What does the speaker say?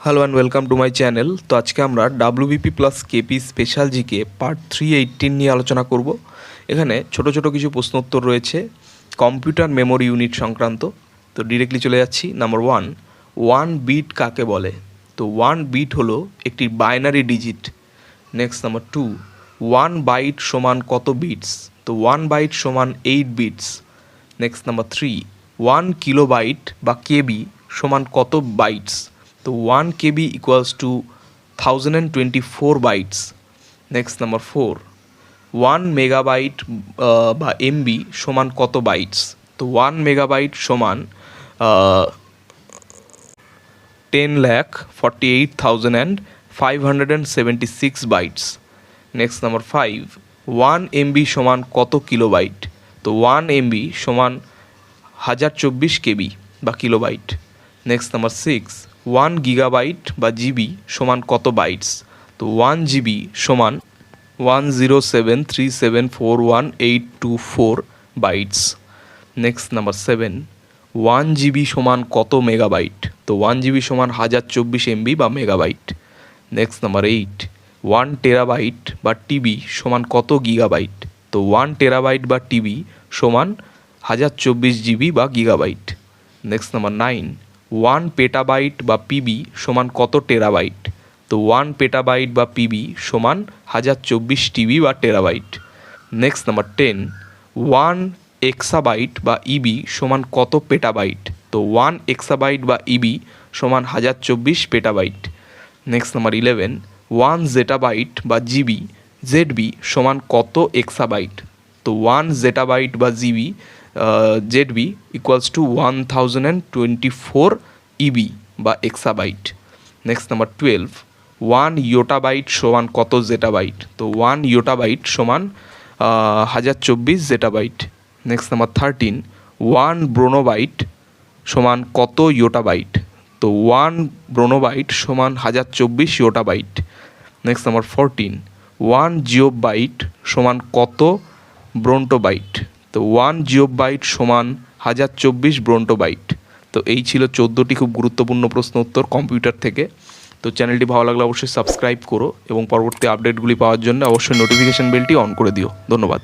Hello and welcome to my channel. তো আজকে আমরা WBP plus KP special GK part 318 নিয়ে আলোচনা করব। এখানে ছোট ছোট কিছু প্রশ্ন উত্তর রয়েছে কম্পিউটার মেমোরি ইউনিট সংক্রান্ত। তো ডিরেক্টলি চলে যাচ্ছি। নাম্বার ওয়ান বিট কাকে বলে? তো ওয়ান বিট হলো একটি binary digit. Next number 2, 1 byte সমান কত বিটস? তো 1 বাইট সমান 8 বিটস। নেক্সট নাম্বার 3, 1 কিলোবাইট বা কেবি সমান কত বাইটস? তো 1 KB equals to 1024 bytes. Next number 4, 1 megabyte বা MB সমান কত বাইটস? তো 1 মেগাবাইট সমান 10,48,576 বাইটস। নেক্সট নাম্বার 5, 1 MB সমান কত কিলোবাইট? তো 1 MB সমান 1024 KB বা কিলোবাইট। নেক্সট নাম্বার 6, 1 গিগাবাইট বা জিবি সমান কত বাইটস? তো 1 জিবি সমান 1073741,824 বাইটস। নেক্সট নাম্বার 7, 1 জিবি সমান কত মেগাবাইট? তো 1 জিবি সমান 1024 MB বা মেগাবাইট। নেক্সট নাম্বার 8, 1 টেরাবাইট বা টিবি সমান কত গিগাবাইট? তো 1 টেরাবাইট বা টিবি সমান 1024 GB বা গিগাবাইট। নেক্সট নাম্বার 9, 1 পেটাবাইট বা পিবি সমান কত টেরাবাইট? তো 1 পেটাবাইট বা পিবি সমান 1024 TB বা টেরাবাইট। নেক্সট নাম্বার 10, 1 এক্সাবাইট বা ইবি সমান কত পেটাবাইট? তো 1 এক্সাবাইট বা ইবি সমান 1024 পেটাবাইট। নেক্সট নাম্বার 11, 1 জেটাবাইট বা জিবি জেডবি সমান কত এক্সাবাইট? তো 1 জেটাবাইট বা GB ZB equals to 1024 EB বা এক্সাবাইট। নেক্সট নাম্বার 12, 1 ইয়োটাবাইট সমান কত জেটাবাইট? তো 1 ইয়োটাবাইট সমান 1024 জেটাবাইট। নেক্সট নাম্বার 13, 1 ব্রোনোবাইট সমান কত ইয়োটাবাইট? তো 1 ব্রোনোবাইট সমান 1024 ইয়োটাবাইট। নেক্সট নাম্বার 14, 1 জিওবাইট সমান কত ব্রন্টোবাইট? তো 1 জিওবাইট সমান 1024 ব্রন্টোবাইট। তো এই ছিল 14টি খুব গুরুত্বপূর্ণ প্রশ্ন উত্তর কম্পিউটার থেকে। তো চ্যানেলটি ভালো লাগলে অবশ্যই সাবস্ক্রাইব করো এবং পরবর্তী আপডেটগুলি পাওয়ার জন্য অবশ্যই নোটিফিকেশান বেলটি অন করে দিও। ধন্যবাদ।